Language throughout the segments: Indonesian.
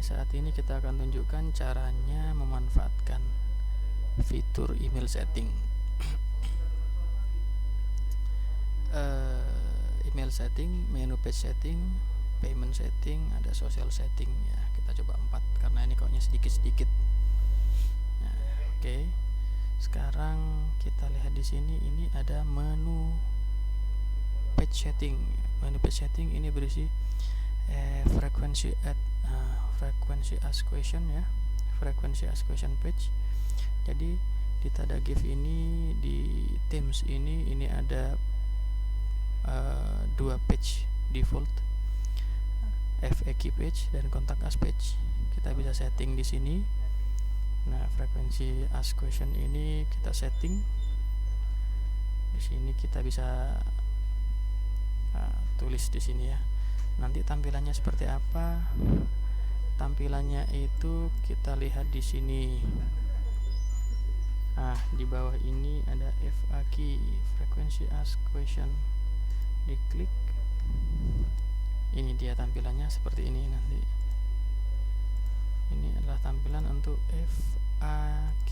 saat ini kita akan tunjukkan caranya memanfaatkan fitur email setting. Email setting, menu page setting, payment setting, ada social setting ya. Kita coba 4 karena ini koknya sedikit-sedikit. Nah, oke. Sekarang kita lihat di sini, ini ada menu page setting. Menu page setting ini berisi frequency ask question ya, frequency ask question page. Jadi di Tadagif ini, di Teams ini ada 2 page default, FAQ page dan contact us page. Kita bisa setting di sini. Nah, frequency ask question ini kita setting. Di sini kita bisa tulis di sini ya. Nanti tampilannya seperti apa? Tampilannya itu kita lihat di sini. Nah, di bawah ini ada FAQ, frequency ask question. Diklik. Ini dia tampilannya seperti ini nanti. Ini adalah tampilan untuk FAQ,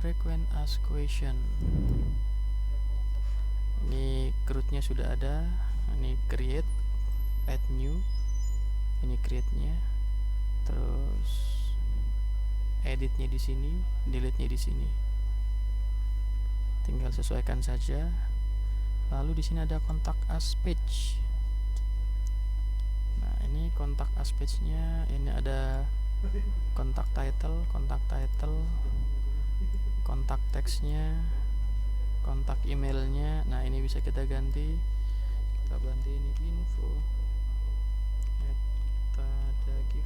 frequent ask question. Ini CRUD-nya sudah ada. Ini create, add new, ini create-nya, terus edit-nya di sini, delete-nya di sini. Tinggal sesuaikan saja. Lalu di sini ada contact us page. Nah, ini contact us page-nya, ini ada contact title, contact text-nya, kontak emailnya. Nah, ini bisa kita ganti. Kita ganti ini info @tadagif.id.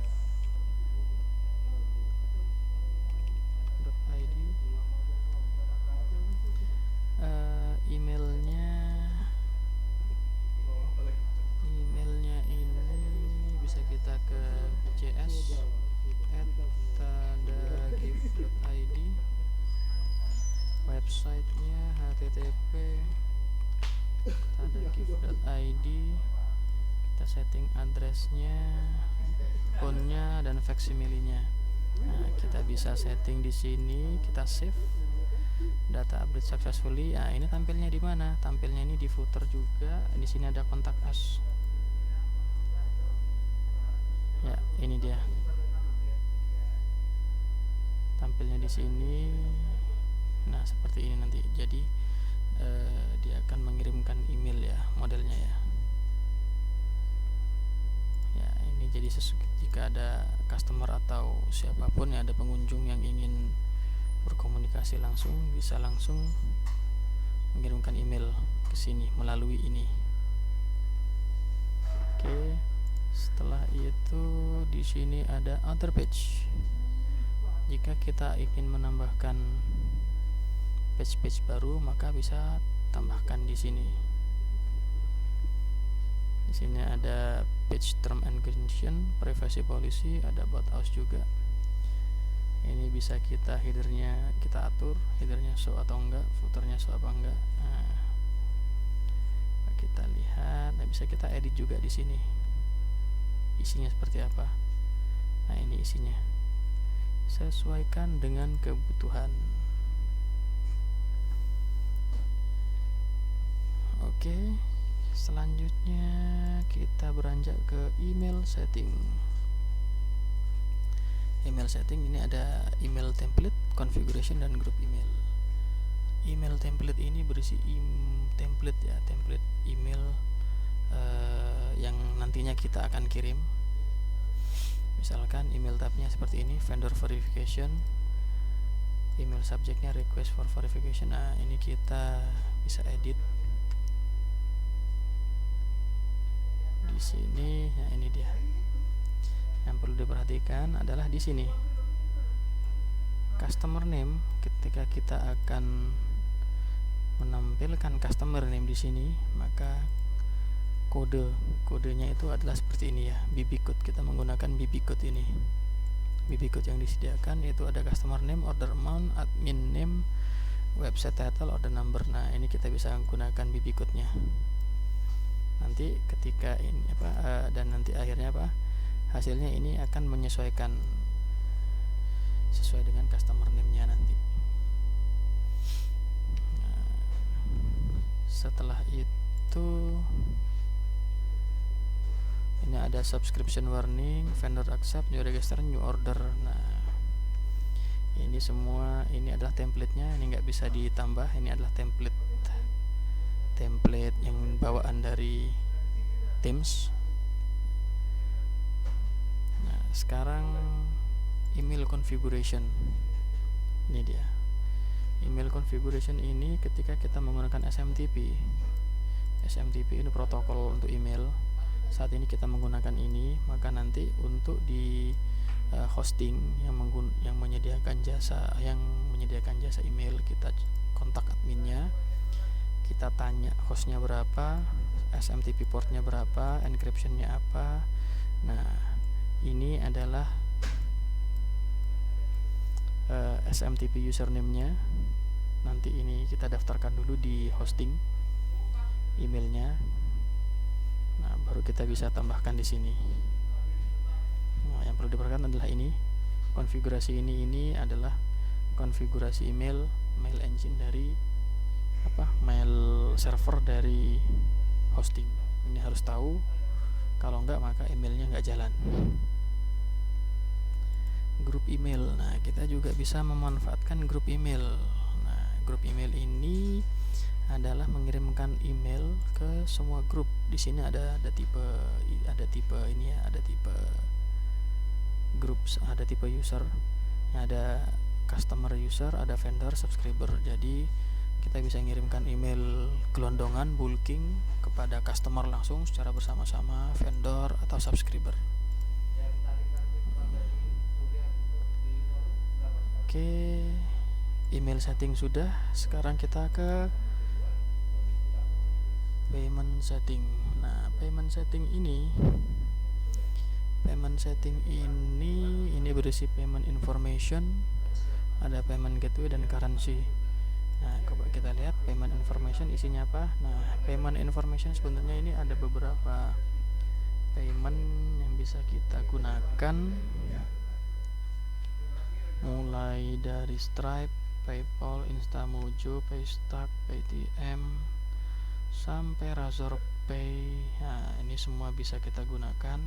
Emailnya ini bisa kita ke cs@tadagif.id. Websitenya http tadagif.id. Kita setting addressnya, phone-nya dan facsimile-nya. Nah, kita bisa setting di sini. Kita save. Data update successfully. Nah, ini tampilnya di mana? Tampilnya ini di footer juga. Di sini ada contact us. Ya, ini dia. Tampilnya di sini. Nah, seperti ini nanti. Jadi dia akan mengirimkan email ya, modelnya ya. Ya, ini jadi jika ada customer atau siapapun ya, ada pengunjung yang ingin berkomunikasi langsung, bisa langsung mengirimkan email ke sini melalui ini. Oke. Setelah itu di sini ada other page. Jika kita ingin menambahkan page-page baru, maka bisa tambahkan di sini. Di sini ada page term and condition, privacy policy, ada about us juga. Ini bisa kita headernya kita atur, headernya show atau enggak, footernya show apa enggak. Nah, kita lihat, nah bisa kita edit juga di sini. Isinya seperti apa? Nah, ini isinya. Sesuaikan dengan kebutuhan. Oke, selanjutnya kita beranjak ke email setting. Email setting ini ada email template, configuration dan group email. Email template ini berisi template ya, template email yang nantinya kita akan kirim. Misalkan email tabnya seperti ini, vendor verification. Email subjeknya request for verification. Nah, ini kita bisa edit di sini. Nah, ini dia. Yang perlu diperhatikan adalah di sini customer name. Ketika kita akan menampilkan customer name di sini, maka kodenya itu adalah seperti ini ya, BB code. Kita menggunakan BB code ini. BB code yang disediakan itu ada customer name, order amount, admin name, website title, order number. Nah, ini kita bisa menggunakan BB code-nya. Nanti ketika ini dan nanti akhirnya hasilnya ini akan menyesuaikan sesuai dengan customer name-nya nanti. Nah, setelah itu ini ada subscription warning, vendor accept, new register, new order. Nah, ini semua ini adalah template-nya, ini nggak bisa ditambah. Ini adalah template yang bawaan dari Teams. Nah, sekarang email configuration. Ini dia. Email configuration ini ketika kita menggunakan SMTP. SMTP ini protokol untuk email. Saat ini kita menggunakan ini, maka nanti untuk di hosting yang menyediakan jasa email, kita kontak adminnya, kita tanya hostnya berapa, SMTP portnya berapa, encryptionnya apa. Nah, ini adalah SMTP username-nya. Nanti ini kita daftarkan dulu di hosting emailnya. Nah, baru kita bisa tambahkan di sini. Nah, yang perlu diperhatikan adalah ini konfigurasi ini adalah konfigurasi mail engine dari mail server dari hosting. Ini harus tahu, kalau enggak maka emailnya enggak jalan. Grup email. Nah, kita juga bisa memanfaatkan grup email. Nah, grup email ini adalah mengirimkan email ke semua grup. Di sini ada tipe ini ya, ada tipe groups, ada tipe user, ada customer user, ada vendor, subscriber. Jadi kita bisa mengirimkan email gelondongan, bulking kepada customer langsung secara bersama-sama, vendor atau subscriber. Oke, email setting sudah. Sekarang kita ke payment setting. Nah, payment setting ini berisi payment information, ada payment gateway dan currency. Nah, coba kita lihat payment information isinya apa. Nah, payment information sebenarnya ini ada beberapa payment yang bisa kita gunakan, mulai dari Stripe, PayPal, Instamojo, Paystack, Paytm, sampai Razorpay. Nah, ini semua bisa kita gunakan.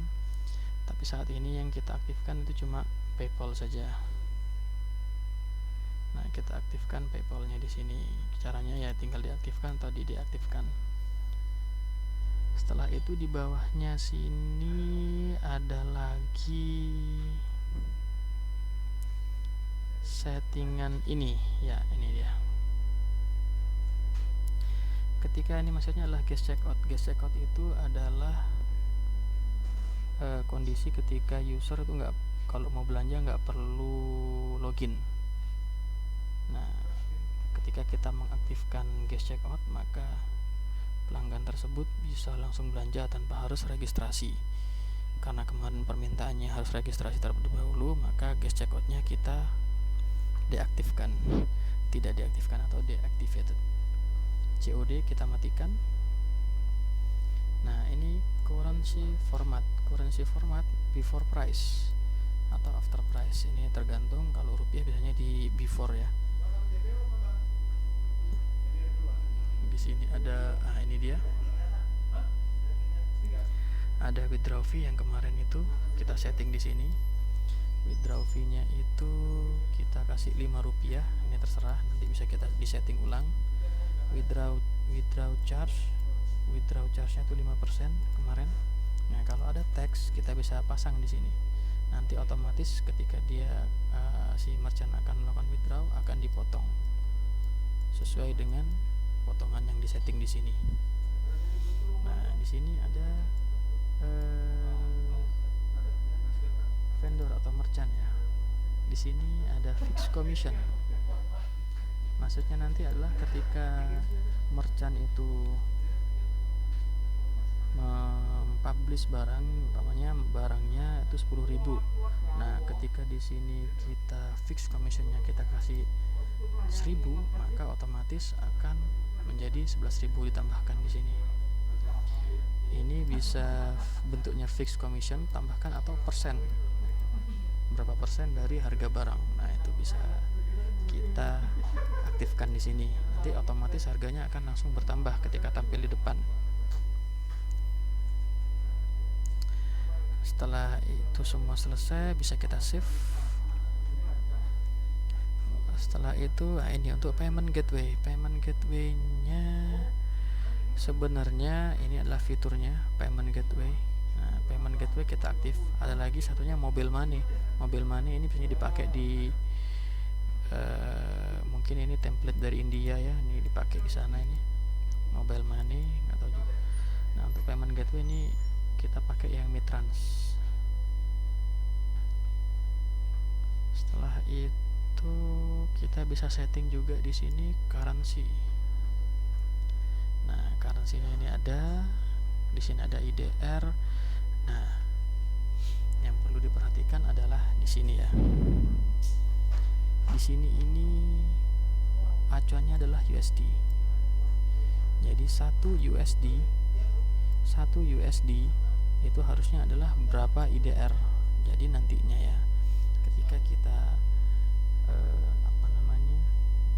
Tapi saat ini yang kita aktifkan itu cuma PayPal saja. Nah, kita aktifkan PayPal-nya di sini. Caranya ya tinggal diaktifkan atau dideaktifkan. Setelah itu di bawahnya sini ada lagi settingan ini. Ya, ini dia. Ketika ini maksudnya adalah guest checkout. Guest checkout itu adalah kondisi ketika user itu kalau mau belanja nggak perlu login. Nah, ketika kita mengaktifkan guest checkout, maka pelanggan tersebut bisa langsung belanja tanpa harus registrasi. Karena kemarin permintaannya harus registrasi terlebih dahulu, maka guest checkoutnya kita deaktifkan, tidak diaktifkan atau deactivated. COD kita matikan. Nah, ini currency format before price atau after price. Ini tergantung, kalau rupiah biasanya di before ya. Di sini ada ini dia. Ada withdraw fee yang kemarin itu kita setting di sini. Withdraw fee-nya itu kita kasih 5 rupiah. Ini terserah, nanti bisa kita disetting ulang. Withdraw charge-nya itu 5% kemarin. Nah, kalau ada tax kita bisa pasang di sini. Nanti otomatis ketika dia si merchant akan melakukan withdraw akan dipotong sesuai dengan potongan yang disetting di sini. Nah, di sini ada vendor atau merchant ya. Di sini ada fixed commission. Maksudnya nanti adalah ketika merchant itu mempublish barang, umpamanya barangnya itu 10.000. Nah, ketika di sini kita fix commissionnya kita kasih 1.000, maka otomatis akan menjadi 11.000 ditambahkan di sini. ini bisa bentuknya fixed commission, tambahkan, atau persen, berapa persen dari harga barang. Nah, itu bisa kita aktifkan di sini. Nanti otomatis harganya akan langsung bertambah ketika tampil di depan. Setelah itu semua selesai, bisa kita save. Setelah itu, nah ini untuk payment gateway. Payment gateway-nya sebenarnya ini adalah fiturnya payment gateway. Nah, payment gateway kita aktif. Ada lagi satunya mobile money. Mobile money ini bisa dipakai di mungkin ini template dari India ya, ini dipakai di sana ini mobile money atau juga. Nah, untuk payment gateway ini kita pakai yang Mitrans. Setelah itu kita bisa setting juga di sini currency. Nah, currency-nya ini ada di sini, ada IDR. Nah, yang perlu diperhatikan adalah di sini ya. Di sini ini acuannya adalah USD. Jadi 1 USD itu harusnya adalah berapa IDR. Jadi nantinya ya, ketika kita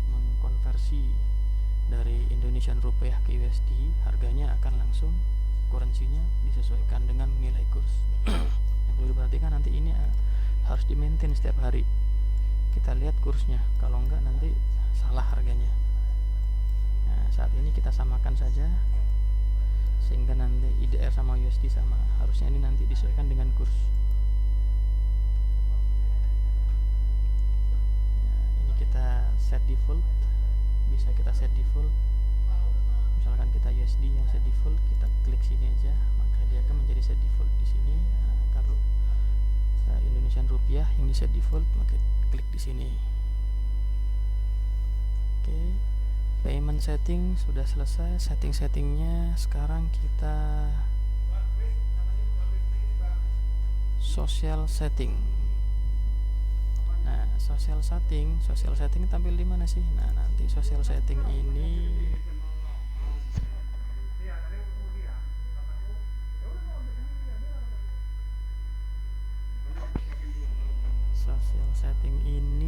mengkonversi dari Indonesian rupiah ke USD, harganya akan langsung, kurensinya disesuaikan dengan nilai kurs. Yang perlu diperhatikan nanti ini harus di-maintain setiap hari. Kita lihat kursnya, kalau enggak nanti salah harganya. Nah, saat ini kita samakan saja sehingga nanti IDR sama USD sama. Harusnya ini nanti disesuaikan dengan kurs. Ini kita set default, bisa kita set default. Misalkan kita USD yang set default, kita klik sini aja, maka dia akan menjadi set default di sini. Nah, kalau Indonesian rupiah yang di set default, maka klik di sini. Oke, payment setting sudah selesai. Setting-settingnya sekarang kita social setting. Nah, social setting tampil di mana sih? Nah, nanti social setting ini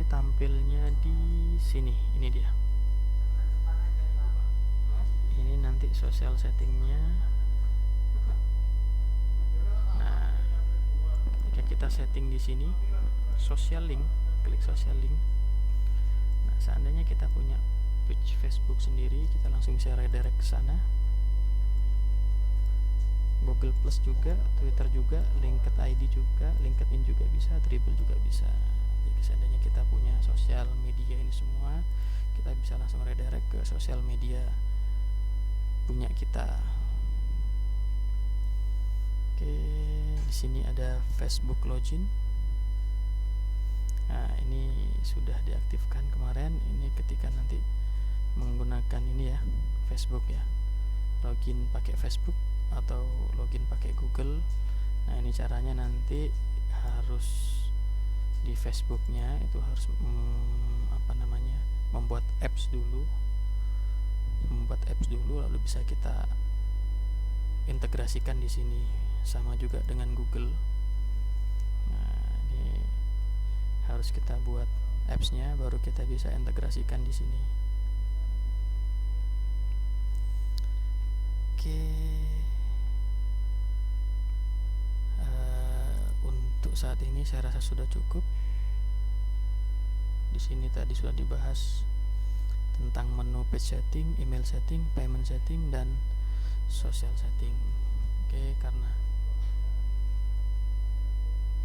tampilnya di sini. Ini dia. Ini nanti social settingnya. Nah, ketika kita setting di sini, social link, klik social link. Nah, seandainya kita punya page Facebook sendiri, kita langsung bisa redirect ke sana. Google Plus juga, Twitter juga, LinkedIn juga, LinkedIn juga bisa, Dribble juga bisa. Jadi seandainya kita punya sosial media ini semua, kita bisa langsung redirect ke sosial media punya kita. Oke, di sini ada Facebook login. Nah, ini sudah diaktifkan kemarin. Ini ketika nanti menggunakan ini ya, Facebook ya, login pakai Facebook atau login pakai Google. Nah, ini caranya nanti harus di Facebooknya itu harus membuat apps dulu, lalu bisa kita integrasikan di sini, sama juga dengan Google. Nah, ini harus kita buat appsnya, baru kita bisa integrasikan di sini. Oke. Untuk saat ini saya rasa sudah cukup. Di sini tadi sudah dibahas tentang menu page setting, email setting, payment setting, dan social setting. Oke, karena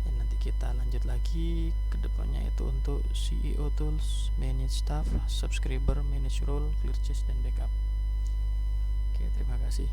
ya nanti kita lanjut lagi ke depannya, itu untuk CEO tools, manage staff, subscriber, manage role, clear chase, dan backup. Oke, terima kasih.